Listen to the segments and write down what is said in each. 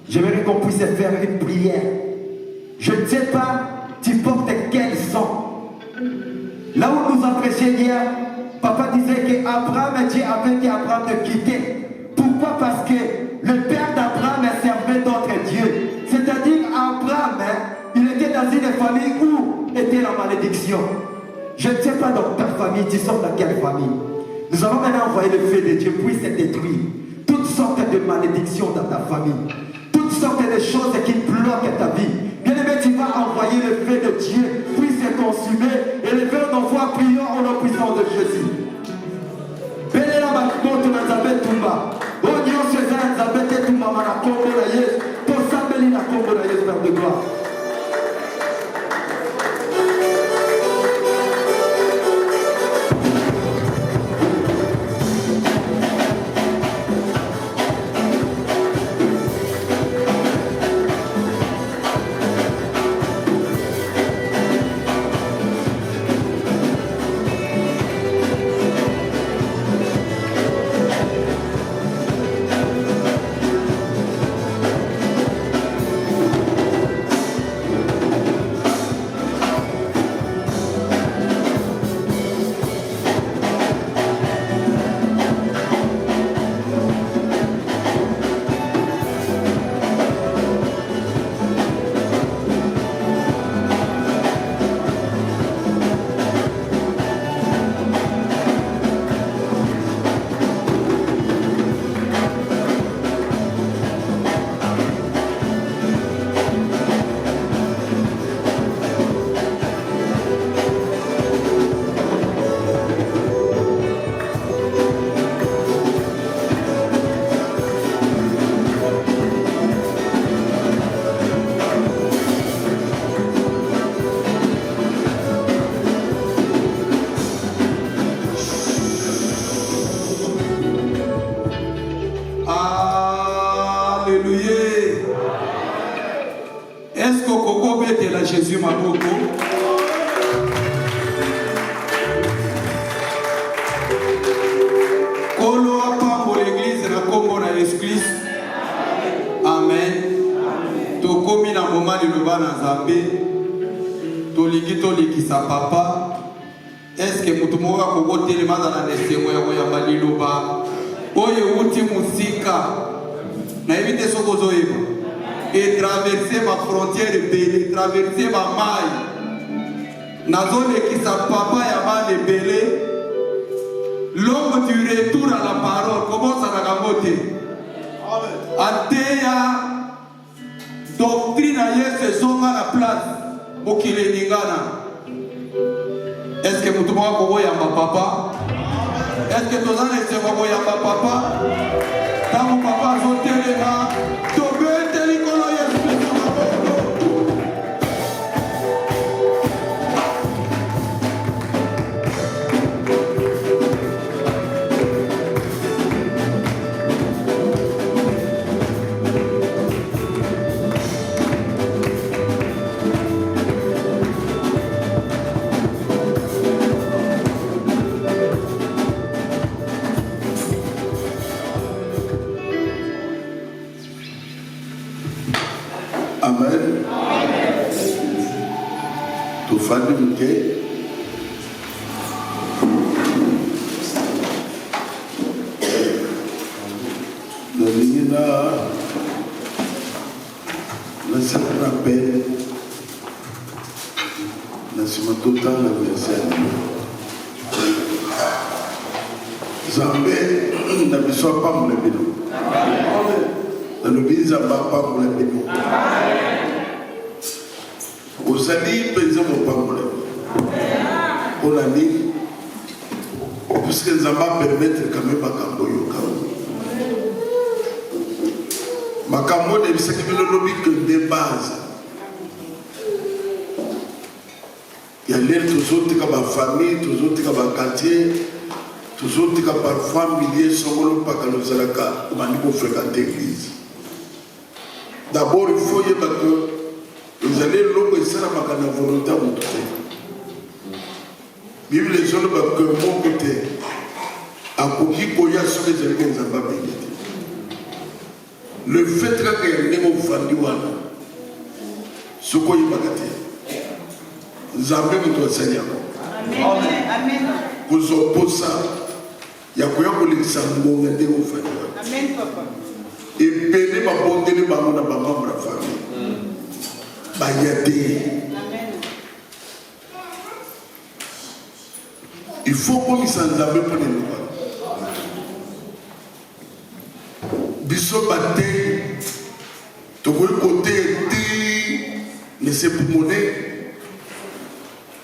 J'aimerais qu'on puisse faire une prière. Je ne sais pas, tu portes quel sang. Là où nous avons prêché hier, papa disait qu'Abraham, Dieu avait dit à Abraham de quitter. Pourquoi? Parce que le père d'Abraham servait d'autres dieux. C'est-à-dire Abraham, il était dans une famille où était la malédiction. Je ne sais pas dans ta famille, tu sors dans quelle famille. Nous allons maintenant envoyer le feu de Dieu puisse détruire toutes sortes de malédictions dans ta famille. Sorte de choses qui bloquent ta vie. Bien-aimé, tu vas envoyer le feu de Dieu, puisse se consumer et le feu d'envoi prions au nom puissant de Jésus. Bénéla Makoto Nazabet Tumba. Odion César Nazabet Tumba Mana Kombo na Yes. Pour ça, Bénéla Kombo na Yes, Père de gloire. Jésus Maboko. Kolo apambo l'église na kombo na Jésus-Christ. Amen. Tokomi na moment de loba na Nzambe. Toliki sa papa. Est-ce que mutu moko akotelema na nesengo ya koyamba liloba? Oye uti musika. Na éviter soko zoyeba. Et traverser ma frontière belé, traverser ma maille. Nazone qui sa papa ya mal belé. L'homme du retour à la parole, comment ça n'a pas voté? Ateya doctrine à Yesu zonga la place pour qu'il ait ningana. Est-ce que mutu mwa kobo ya ma papa? Est-ce que tozana ese kobo ya ma papa? Tant mon papa zote là. Fadi Mke. Nalingina na se rappel na sima total anniversaire. Zambe na biso pa mo lebino. Na lobiza ba pa mo lebino. Osali penza mo pa mo lebino. On a dit puisque Nzamba permettre quand même makambo yo kawo. Makambo de bisaki bino lobi que de base. Il y a l'air tous autres qui ont famille, tous autres qui ont quartier, tous autres qui ont parfois milliers songolo pas que nous allons fréquenter l'église. D'abord, il faut que vous allez l'eau et ça n'a pas de volonté à vous trouver. Bible les gens que mon côté à Koki Koya sur les éléments Nzamba. Le fait que les gens vendu ce qu'on y a Nzambe muto asanya. Amen. Kuzo posa ya kuya kulisa ngonga de ofanya. Amen papa. E pele ba bondele ba mona ba mambra famille. Ba yate. Amen. Il faut qu'on s'en Nzambe pour nous. Biso baté to ko côté ti ne se pour monnaie.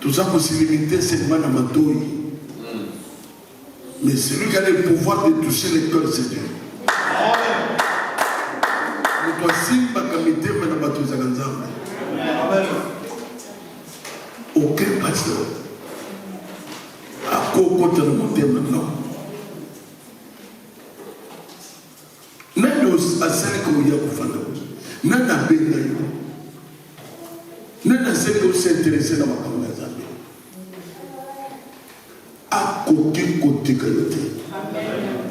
Tout ça pour se limiter seulement à Matoui. Mais celui qui a le pouvoir de toucher les cœurs, c'est Dieu. Nous doit simba kamite mais na Matoui Zaganzamba. Aucun pasteur a côté de monter maintenant. Nanos a celle que vous y a pour faire. Nana benga yo. Nana celle que vous s'intéressez dans ma caméra. À côté qualité.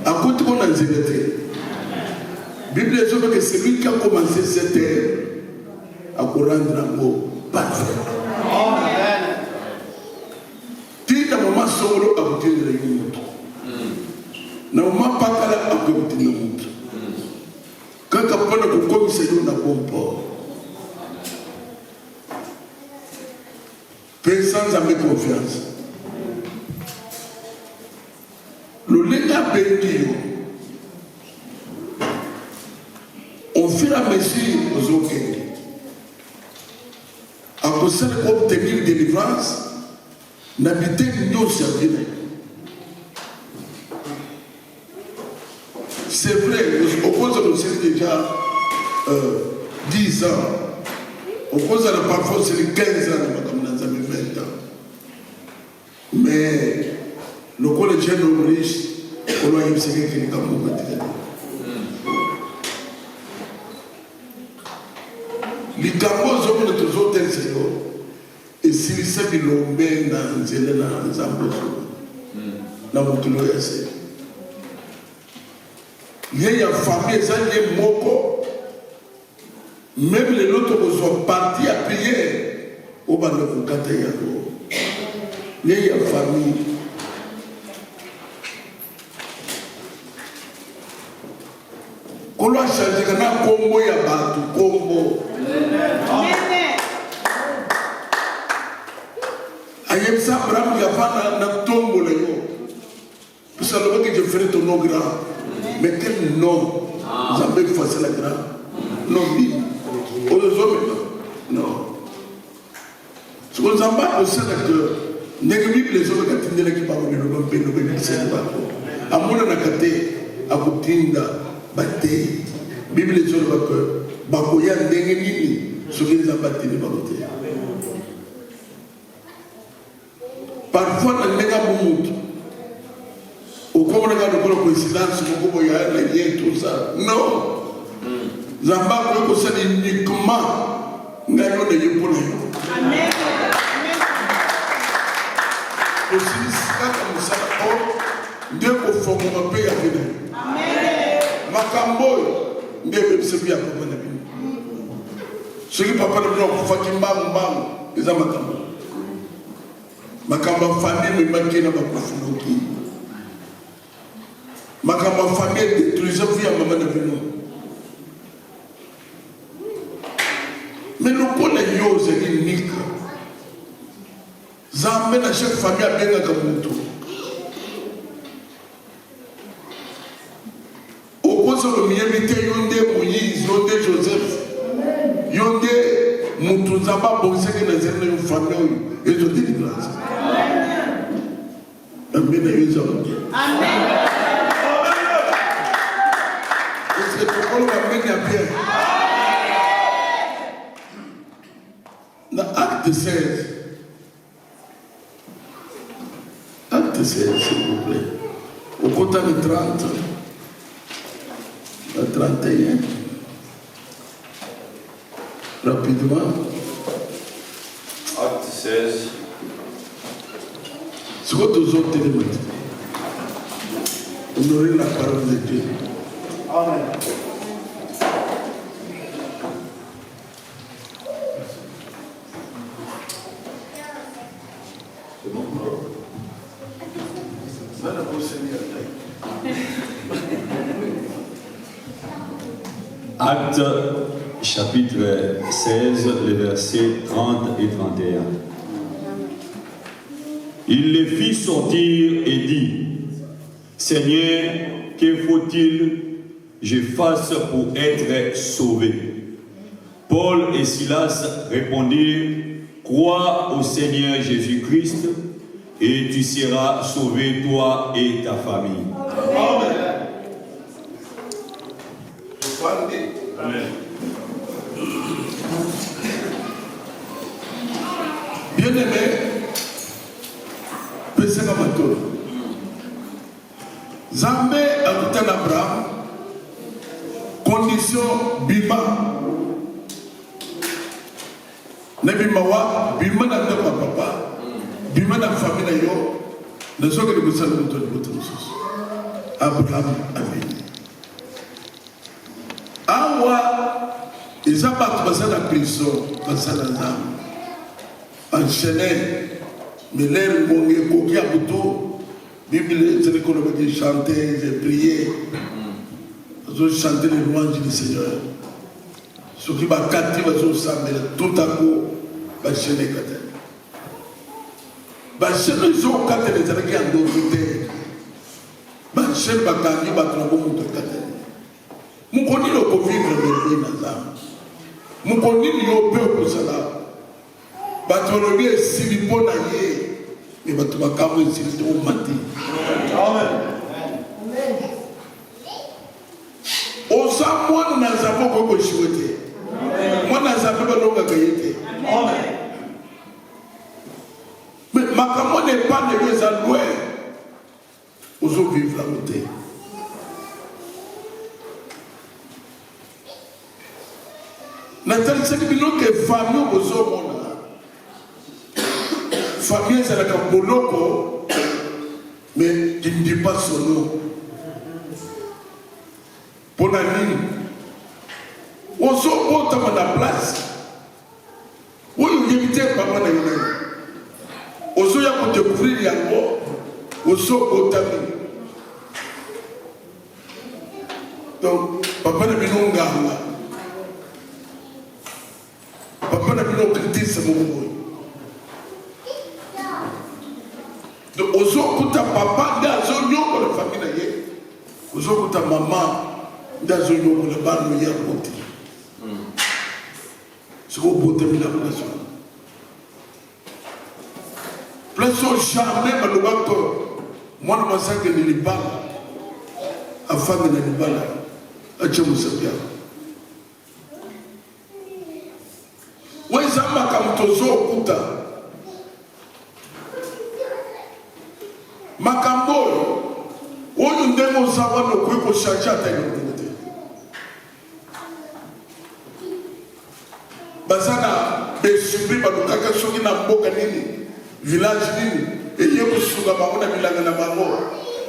À côté qu'on a zélété. Bible dit que celui qui a commencé cette ère à rendre un mot parfait. Tu as un moment solo à côté de l'autre. Na moment pas qu'à la côté de l'autre. Quand tu as pas de commissaire, on a bon port. Personne n'a confiance. Le Léga béni, on fait la mesure aux autres. À cause d'obtenir délivrance, n'habiter nous servir. C'est vrai, au cause de nous déjà 10 ans. Au cause de parfois c'est 15 ans, comme nous avons 20 ans. Mais le collège de riche, on a eu ce qui est comme nous. Les gambos ont de tous autres seigneurs. Et s'ils savent qu'ils l'ont bien dans les ambassadeurs, dans votre loyer. Il y a une famille, ça y est moko. Même les autres sont partis à prier. Au bas de l'avocat, il y a une famille. Qu'on a changé quand on a combo ya batu combo. Ayem sa Abraham ya pas na tombo le yo. Parce que le que je ferai ton nom grand. Mais quel nom? Vous avez effacé la grand. Non, oui. Aux hommes, non. Ce qu'on s'en bat au sein de Négomi, les hommes qui ont été qui parlent de l'homme, qui ont été à mon anakate, à Boutinda. Bate, Bible les gens que Bakoya Nengeni, ce qu'ils ont battu de Bakote. Parfois, dans les gars, au comme on regarde le coïncidence, on y a tout ça. Non, Zamba peut posséder uniquement Ngayon de Yopone. Amen. Aussi, c'est comme ça, Dieu au fond, on va payer à venir. Makambo, Dieu se vient pour moi. Ce qui papa de blanc, Fatima Mbam, les Amakambo. Makamba famille me manquait na bakufunoki. Makamba famille détruisait vie à maman de vino. Mais nous connaissons c'est unique. Zambé na chaque famille a bien kamuto. Au cause de miébité yonde Moïse, yonde Joseph, yonde Mutuzamba Bonseke na zerne une famille et de délivrance. Amen. Amen. Est-ce que tu peux l'amener à bien? Dans Acte 16. Acte 16, s'il vous plaît. Au côté de 30. À 31. Rapidement. Acte 16. C'est quoi tous autres éléments? Honorer la parole de Dieu. Amen. C'est bon? Ça n'a pas Seigneur. Acte chapitre 16, les versets 30 et 31. Il les fit sortir et dit, Seigneur, que faut-il je fasse pour être sauvé? Paul et Silas répondirent, crois au Seigneur Jésus-Christ et tu seras sauvé, toi et ta famille. Amen. Amen. Bien-aimé, pensez à ma tour. Zambé a tout un Abraham, condition bima. Ne bima wa, bima na ndema papa, bima na famille na yo, ne soke de kusala muto de muto mususu. Abraham amen. Awa, ils ont passé la prison, passé la zame. Enchaîné, mais l'air mongé, coquille à bouton, Bible, c'est qu'on a dit chanter, j'ai prié. Ils ont chanté les louanges du Seigneur. Ce qui va captiver son sang, mais tout à coup, va enchaîner Katel. Va enchaîner les autres Katel, les gens qui ont d'autres. Va enchaîner Bakani, va travailler mon Katel. Mon connaît le Covid, le bien dans l'âme. Mon connaît le peu pour cela. Batolobi est si bon à y mais Batobakamo est si bon matin. Amen. Osa moi n'a pas beaucoup chouetté. Moi n'a pas longue gaieté. Mais ma camo n'est pas de mes alloués. Aux autres vivent la beauté. Nathalie, c'est que nous que famille aux hommes. Famille, c'est la Boloko, mais qui ne dit pas son nom. Pour la ligne, on se porte à la place. Où il y a papa na yona. On se y a découvrir yango. On se porte à lui. Donc, papa na bino ngamba. Papa na bino critique ce moment. Donc, ozokuta papa dans nyongo la famille na ye. Ozokuta maman dans nyongo la bano ya côté. C'est au bout de la place. Place jamais le bateau. Moi je pense que les balles afin de les balles à Tchemoussabia. Oui, ça m'a comme tozo kuta. Makambo, on ne demande pas de quoi changer à ta communauté. Basana, Besubri, Badukaka, Sogina, Bokanini, village Nini, et Yebusuga Baguna Milana Bago,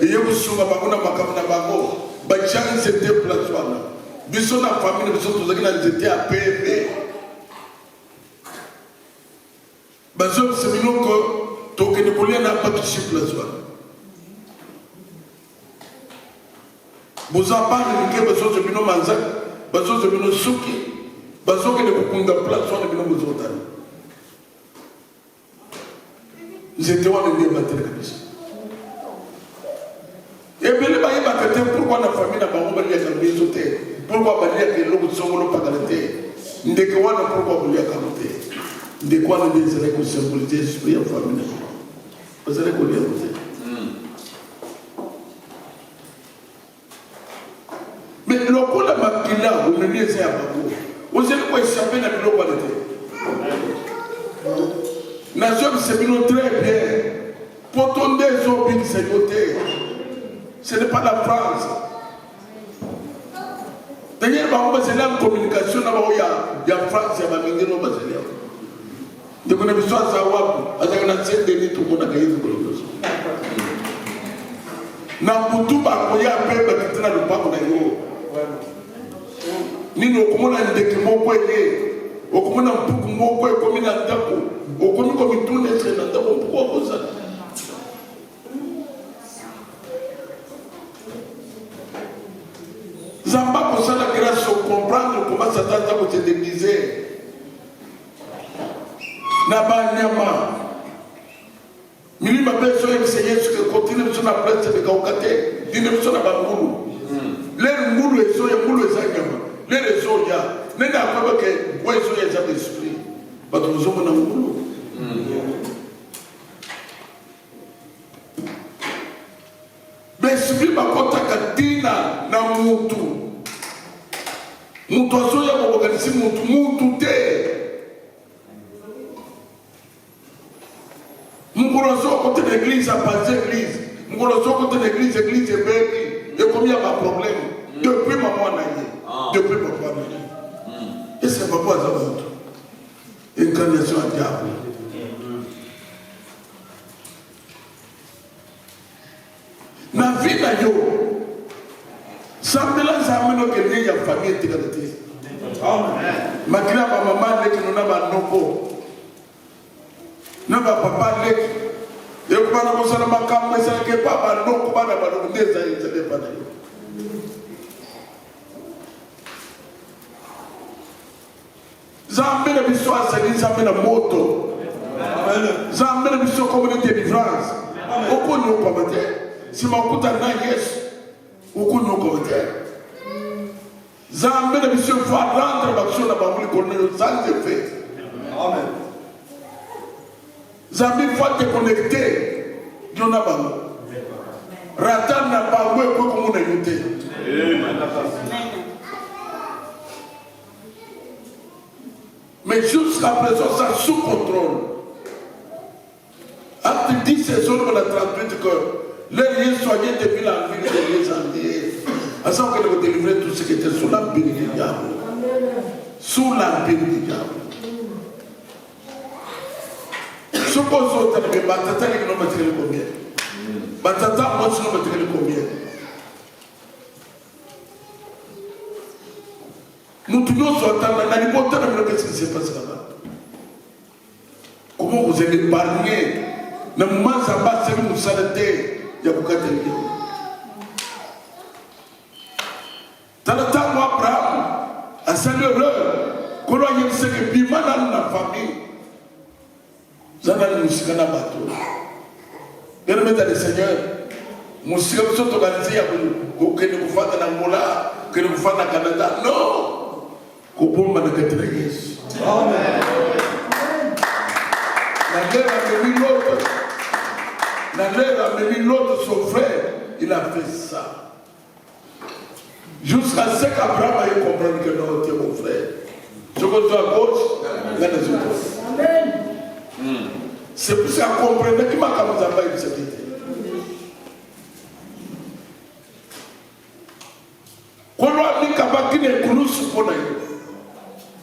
et Yebusuga Baguna Makamana Bago, Bachan c'était place. Bisson la famille, ils étaient à PMB. Bazon, c'est minot que. ne voulait pas que je place. Vous en parlez que vous avez besoin de manzak, vous avez besoin de souki, vous avez besoin de place, vous avez besoin de temps. J'étais en train de dire et bien, les bails battent pourquoi la famille n'a pas oublié qu'elle a mis au thé. Pourquoi on a dit que l'homme sont pas gâtés. Dès que on a pourquoi on a gâté. Dès qu'on a dit que c'est symbolisé l'esprit en famille. Vous allez connaître. Mais le coup de la maquilla, vous ne dites pas. Vous allez quoi échapper dans le qualité. Nation, c'est très bien. Pour ton désobéir, c'est noté. Ce n'est pas la France. D'ailleurs, c'est la communication. Il y a France, il y a la Mingino. Donc, on a besoin de savoir. On a cette délit, tout le monde a gagné. Nambutu bakoya pepe kitana lupango na yo. Nino okomona ndeke moko eye. Okomona mpuku moko ekomi na ndako. Okomi ko mitune se na ndako mpuku okoza. Zamba kosala grâce au comprendre comment Satan va se déguiser. Na banyama. Milima beso yebise Yesu ke continue sur la place de Kaukate, dine sur la bangulu. Les ngulu ezo ya ngulu ezanyama. Les rezo ya. Nenda akaba ke wa ezo ya za esprit. Bato zomo na ngulu. Besprit bakota katina na mutu. Mutu azo ya bobokanisi mutu te. Mugoroso côté de l'église, à passer l'église. Mugoroso côté de l'église, l'église est belle. Et combien il y a un problème? Depuis maman n'a depuis papa n'a et c'est papa à l'autre. Incarnation à diable. Na vie na yo. Sambela zameno que il y a famille égalité. Amen. Makila ma maman n'est que nous n'avons pas Naba papa lek et kubana kosala makambo esala ke papa no kubana balo ndeza yezele pana yo Zambe na biso asali zambe na moto Zambe na biso communauté de France okoni okomate si makuta na Yesu okoni okomate Zambe na biso fa rendre l'action na bamuli kono sans effet Amen Zambi faut te connecter. Dieu n'a pas. Ratan n'a pas oué pour qu'on ait noté. Mais jusqu'à présent, ça sous contrôle. Acte 10 saisons on a traduit que les liens soignés depuis la ville des enviés. À ça qu'on a délivré tout ce qui était sous l'empire du diable. Sous l'empire du diable. Ce qu'on a fait, Batata n'est pas matériel combien. Batata, moi, je ne matériel combien. Nous tous nous sommes dans la liberté de ce qui s'est passé là-bas. Comment vous avez épargné le moment où ça va se nous s'arrêter, il y a beaucoup de temps. Dans le temps où Abraham a salué l'heure, qu'on a eu ce que Bima dans la famille. Zana musika na bato. Bien aimé dans le Seigneur, musika nous organisé à que nous faisons dans Angola, que nous faisons au Canada. Non. Qu'on va nous être Amen. La guerre a mis l'autre. La guerre a mis l'autre, son frère. Il a fait ça. Jusqu'à ce qu'Abraham ait compris que non, tu es mon frère. Je compte à gauche, là les autres. Amen. C'est pour ça qu'on comprend que ma camarade n'a pas eu cette idée. Quand on a mis Kabaki et Koulous pour nous,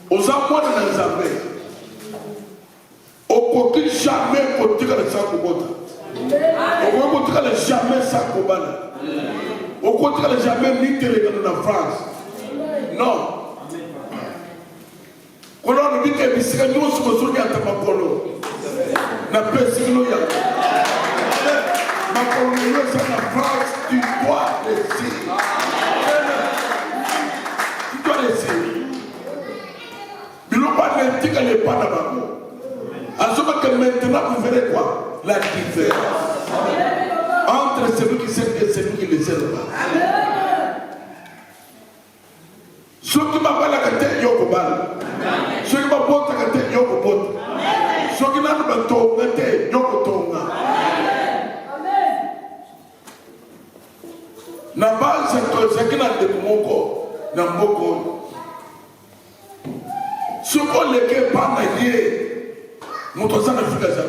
aux amours de nos amis, on ne peut jamais continuer à ça pour moi. On ne peut jamais ça pour moi. On ne peut jamais militer dans la France. Non. Quand on dit que nous sommes à Tamakolo, na pesi no ya orgueilleux sur la France, tu dois laisser. Tu dois laisser. Biloko n'indique les pas d'abord. À ce moment que maintenant vous verrez quoi? La différence entre celui qui sert et celui qui ne sert pas. Ceux qui m'appellent la tête, ils ont ceux qui m'apportent la tête, ils ont ceux qui n'ont pas de tête, ils ont na base to zakina de moko na moko soko leke pa na ye moto sana fika za